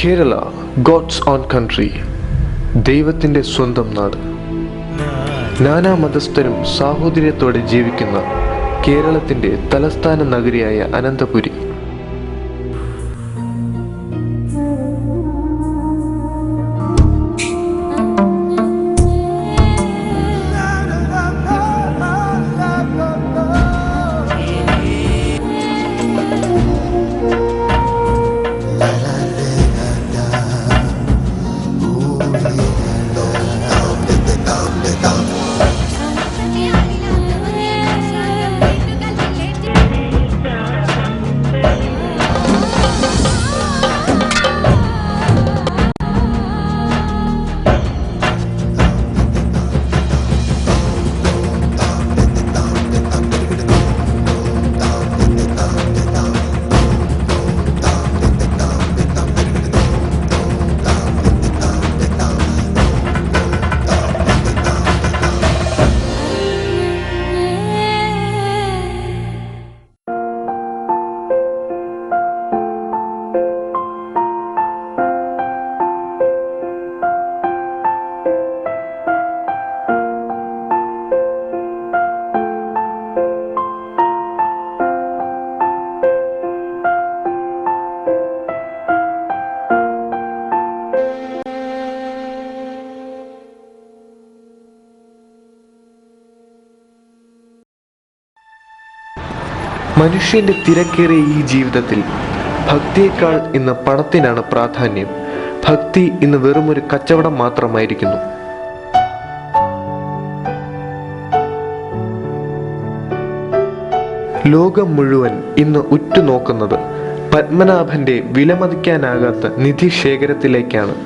Kerala, God's own country, ദൈവത്തിൻ്റെ സ്വന്തം നാട്. നാനാ മതസ്ഥരും സാഹോദര്യത്തോടെ ജീവിക്കുന്ന കേരളത്തിൻ്റെ തലസ്ഥാന നഗരിയായ അനന്തപുരി. മനുഷ്യന്റെ തിരക്കേറിയ ഈ ജീവിതത്തിൽ ഭക്തിയേക്കാൾ ഇന്ന് പണത്തിനാണ് പ്രാധാന്യം. ഭക്തി ഇന്ന് വെറുമൊരു കച്ചവടം മാത്രമായിരിക്കുന്നു. ലോകം മുഴുവൻ ഇന്ന് ഉറ്റുനോക്കുന്നത് പത്മനാഭന്റെ വിലമതിക്കാനാകാത്ത നിധി ശേഖരത്തിലേക്കാണ്.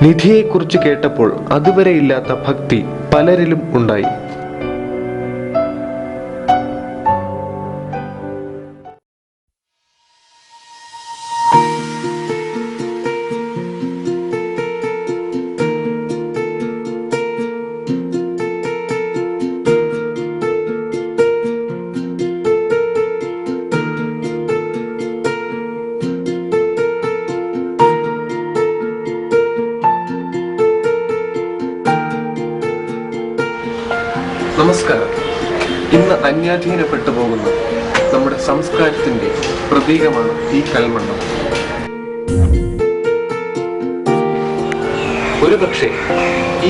നിധിയെക്കുറിച്ച് കേട്ടപ്പോൾ അതുവരെ ഇല്ലാത്ത ഭക്തി പലരിലും ഉണ്ടായി. നമസ്കാരം. ഇന്ന് അന്യാധീനപ്പെട്ടു പോകുന്ന നമ്മുടെ സംസ്കാരത്തിന്റെ പ്രതീകമാണ് ഈ കൽമണ്ഡപം. ഒരുപക്ഷെ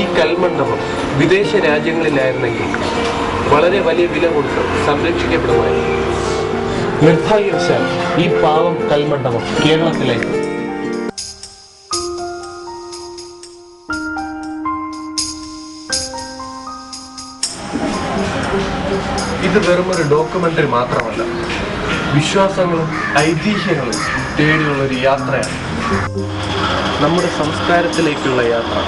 ഈ കൽമണ്ഡപം വിദേശ രാജ്യങ്ങളിലായിരുന്നെങ്കിൽ വളരെ വലിയ വില കൊടുത്ത് സംരക്ഷിക്കപ്പെടുമായിരുന്നു. നിർഭാഗ്യവശാൽ ഈ പാവം കൽമണ്ഡപം കേരളത്തിലേക്ക്. ഇത് വെറുമൊരു ഡോക്യുമെന്ററി മാത്രമല്ല, വിശ്വാസങ്ങളും ഐതിഹ്യങ്ങളും തേടിയുള്ളൊരു യാത്രയാണ്. നമ്മുടെ സംസ്കാരത്തിലേക്കുള്ള യാത്ര.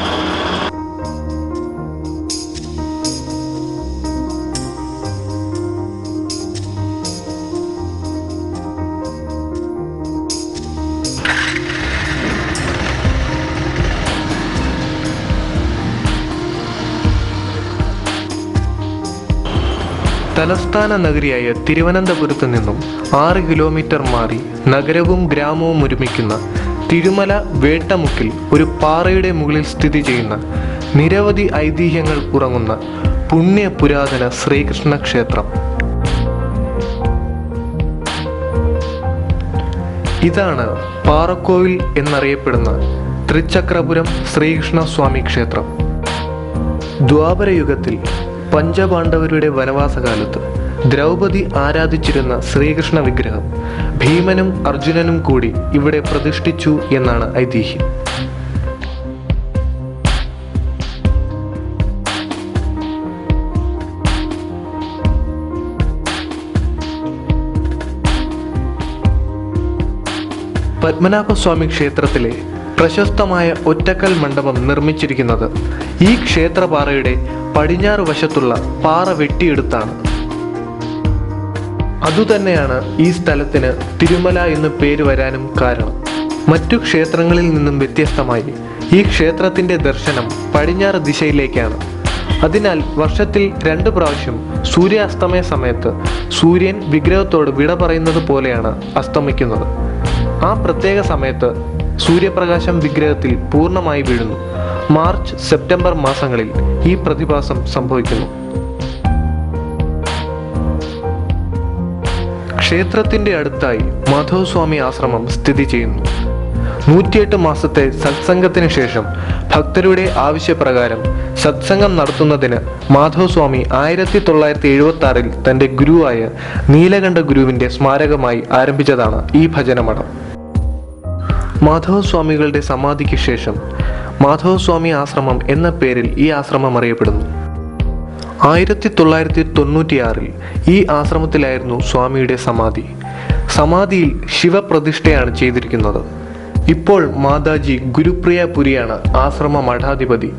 തലസ്ഥാന നഗരിയായ തിരുവനന്തപുരത്ത് നിന്നും 6 കിലോമീറ്റർ മാറി നഗരവും ഗ്രാമവും ഒരുമിക്കുന്ന തിരുമല വേട്ടമുക്കിൽ ഒരു പാറയുടെ മുകളിൽ സ്ഥിതി ചെയ്യുന്ന നിരവധി ഐതിഹ്യങ്ങൾ ഉറങ്ങുന്ന പുണ്യ പുരാതന ശ്രീകൃഷ്ണ ക്ഷേത്രം. ഇതാണ് പാറക്കോവിൽ എന്നറിയപ്പെടുന്ന തൃച്ചക്രപുരം ശ്രീകൃഷ്ണ സ്വാമി ക്ഷേത്രം. ദ്വാപരയുഗത്തിൽ പഞ്ചപാണ്ഡവരുടെ വനവാസകാലത്ത് ദ്രൗപദി ആരാധിച്ചിരുന്ന ശ്രീകൃഷ്ണ വിഗ്രഹം ഭീമനും അർജുനനും കൂടി ഇവിടെ പ്രതിഷ്ഠിച്ചു എന്നാണ് ഐതിഹ്യം. പത്മനാഭസ്വാമി ക്ഷേത്രത്തിലെ പ്രശസ്തമായ ഒറ്റക്കൽ മണ്ഡപം നിർമ്മിച്ചിരിക്കുന്നത് ഈ ക്ഷേത്രപാറയുടെ പടിഞ്ഞാറ് വശത്തുള്ള പാറ വെട്ടിയെടുത്താണ്. അതുതന്നെയാണ് ഈ സ്ഥലത്തിന് തിരുമല എന്ന് പേര് വരാനും കാരണം. മറ്റു ക്ഷേത്രങ്ങളിൽ നിന്നും വ്യത്യസ്തമായി ഈ ക്ഷേത്രത്തിന്റെ ദർശനം പടിഞ്ഞാറ് ദിശയിലേക്കാണ്. അതിനാൽ വർഷത്തിൽ 2 പ്രാവശ്യം സൂര്യാസ്തമയ സമയത്ത് സൂര്യൻ വിഗ്രഹത്തോട് വിട പറയുന്നത് പോലെയാണ് അസ്തമിക്കുന്നത്. ആ പ്രത്യേക സമയത്ത് സൂര്യപ്രകാശം വിഗ്രഹത്തിൽ പൂർണ്ണമായി വീഴുന്നു. മാർച്ച് സെപ്റ്റംബർ മാസങ്ങളിൽ ഈ പ്രതിഭാസം സംഭവിക്കുന്നു. ക്ഷേത്രത്തിന്റെ അടുത്തായി മാധവസ്വാമി ആശ്രമം സ്ഥിതി ചെയ്യുന്നു. 108 മാസത്തെ സത്സംഗത്തിന് ശേഷം ഭക്തരുടെ ആവശ്യപ്രകാരം സത്സംഗം നടത്തുന്നതിന് മാധവസ്വാമി 1976 തന്റെ ഗുരുവായ നീലകണ്ഠ ഗുരുവിന്റെ സ്മാരകമായി ആരംഭിച്ചതാണ് ഈ ഭജനമഠം. മാധവസ്വാമികളുടെ സമാധിക്ക് ശേഷം മാധവസ്വാമി ആശ്രമം എന്ന പേരിൽ ഈ ആശ്രമം അറിയപ്പെടുന്നു. 1996 ഈ ആശ്രമത്തിലായിരുന്നു സ്വാമിയുടെ സമാധി. സമാധിയിൽ ശിവപ്രതിഷ്ഠയാണ് ചെയ്തിരിക്കുന്നത്. ഇപ്പോൾ മാതാജി ഗുരുപ്രിയ പുരിയാണ് ആശ്രമ മഠാധിപതി.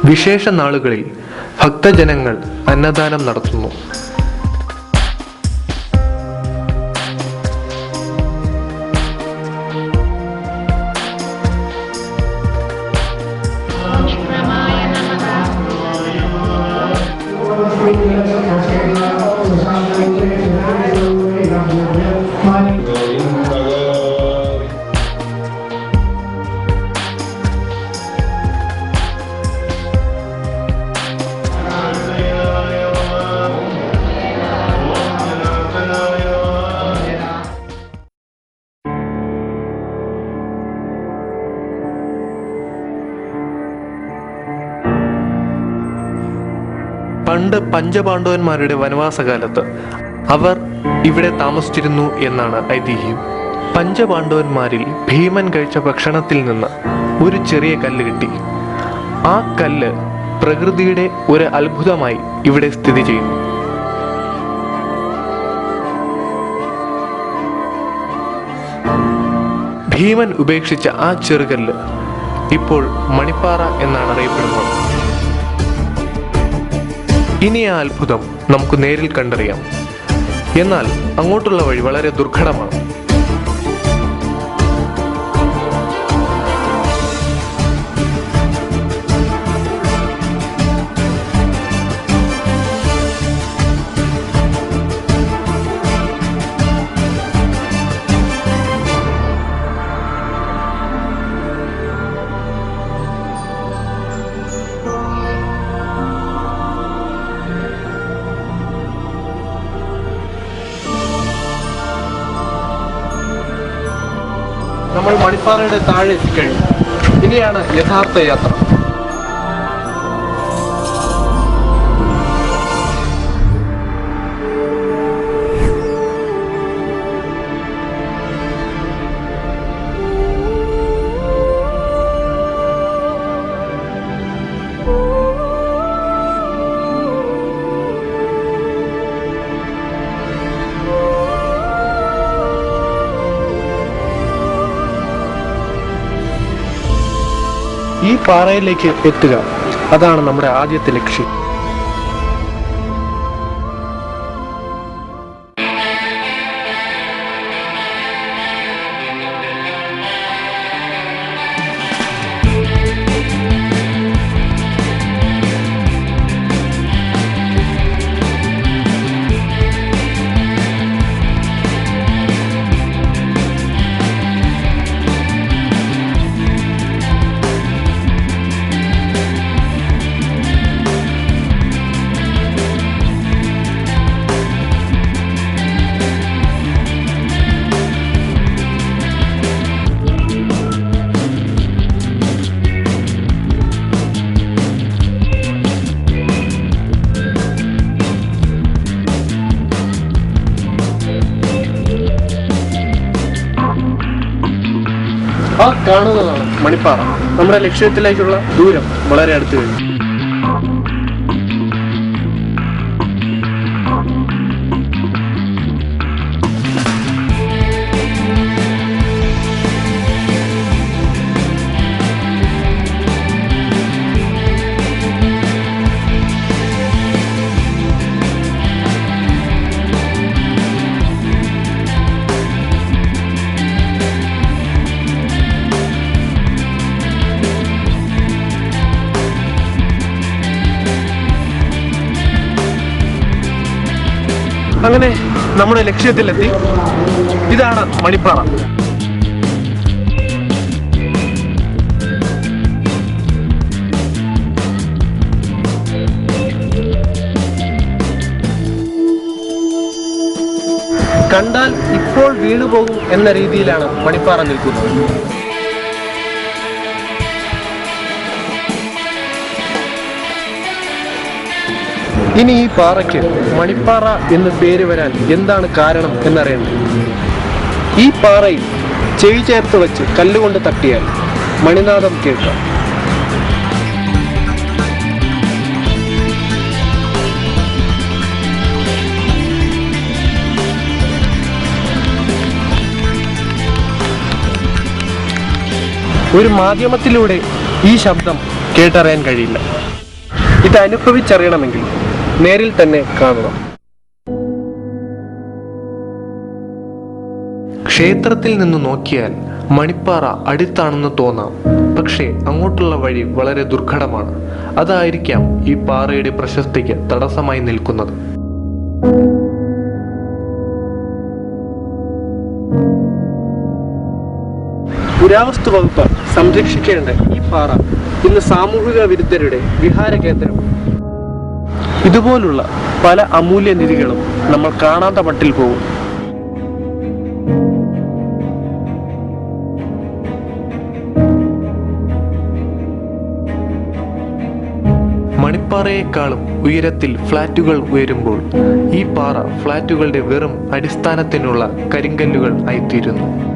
വിശേഷ നാളുകളിൽ ഭക്തജനങ്ങൾ അന്നദാനം നടത്തുന്നു. പണ്ട് പഞ്ചപാണ്ഡവന്മാരുടെ വനവാസകാലത്ത് അവർ ഇവിടെ താമസിച്ചിരുന്നു എന്നാണ് ഐതിഹ്യം. പഞ്ചപാണ്ഡവന്മാരിൽ ഭീമൻ കഴിച്ച ഭക്ഷണത്തിൽ നിന്ന് ഒരു ചെറിയ കല്ല് കിട്ടി. ആ കല്ല് പ്രകൃതിയുടെ ഒരു അത്ഭുതമായി ഇവിടെ സ്ഥിതി ചെയ്യുന്നു. ഭീമൻ ഉപേക്ഷിച്ച ആ ചെറുകല്ല് ഇപ്പോൾ മണിപ്പാറ എന്നാണ് അറിയപ്പെടുന്നത്. ഇനി ആ അത്ഭുതം നമുക്ക് നേരിൽ കണ്ടറിയാം. എന്നാൽ അങ്ങോട്ടുള്ള വഴി വളരെ ദുർഘടമാണ്. നമ്മൾ മണിപ്പാറയുടെ താഴെ എത്തിക്കഴിഞ്ഞു. ഇനിയാണ് യഥാർത്ഥ യാത്ര. ഈ പാറയിലേക്ക് എത്തുക, അതാണ് നമ്മുടെ ആദ്യത്തെ ലക്ഷ്യം. ആ കാണുന്നതാണ് മണിപ്പാറ. നമ്മുടെ ലക്ഷ്യത്തിലേക്കുള്ള ദൂരം വളരെ അടുത്ത് കഴിഞ്ഞു. അങ്ങനെ നമ്മുടെ ലക്ഷ്യത്തിലെത്തി. ഇതാണ് മണിപ്പാറ. കണ്ടാൽ ഇപ്പോൾ വീണുപോകും എന്ന രീതിയിലാണ് മണിപ്പാറ നിൽക്കുന്നത്. ഇനി ഈ പാറയ്ക്ക് മണിപ്പാറ എന്ന് പേര് വരാൻ എന്താണ് കാരണം എന്നറിയണം. ഈ പാറയിൽ ചെവി ചേർത്ത് വെച്ച് കല്ലുകൊണ്ട് തട്ടിയാൽ മണിനാദം കേൾക്കാം. ഒരു മാധ്യമത്തിലൂടെ ഈ ശബ്ദം കേട്ടറിയാൻ കഴിയില്ല. ഇത് അനുഭവിച്ചറിയണമെങ്കിൽ നേരിൽ തന്നെ കാണുക. ക്ഷേത്രത്തിൽ നിന്ന് നോക്കിയാൽ മണിപ്പാറ അടുത്താണെന്ന് തോന്നാം. പക്ഷേ അങ്ങോട്ടുള്ള വഴി വളരെ ദുർഘടമാണ്. അതായിരിക്കാം ഈ പാറയുടെ പ്രശസ്തിക്ക് തടസ്സമായി നിൽക്കുന്നത്. പുരാവസ്തു വകുപ്പ് സംരക്ഷിക്കേണ്ട ഈ പാറ ഇന്ന് സാമൂഹിക വിരുദ്ധരുടെ വിഹാര കേന്ദ്രം. ഇതുപോലുള്ള പല അമൂല്യ നിധികളും നമ്മൾ കാണാത്ത മട്ടിൽ പോകും. മണിപ്പാറയെക്കാളും ഉയരത്തിൽ ഫ്ലാറ്റുകൾ ഉയരുമ്പോൾ ഈ പാറ ഫ്ലാറ്റുകളുടെ വെറും അടിസ്ഥാനത്തിനുള്ള കരിങ്കല്ലുകൾ ആയിത്തീരുന്നു.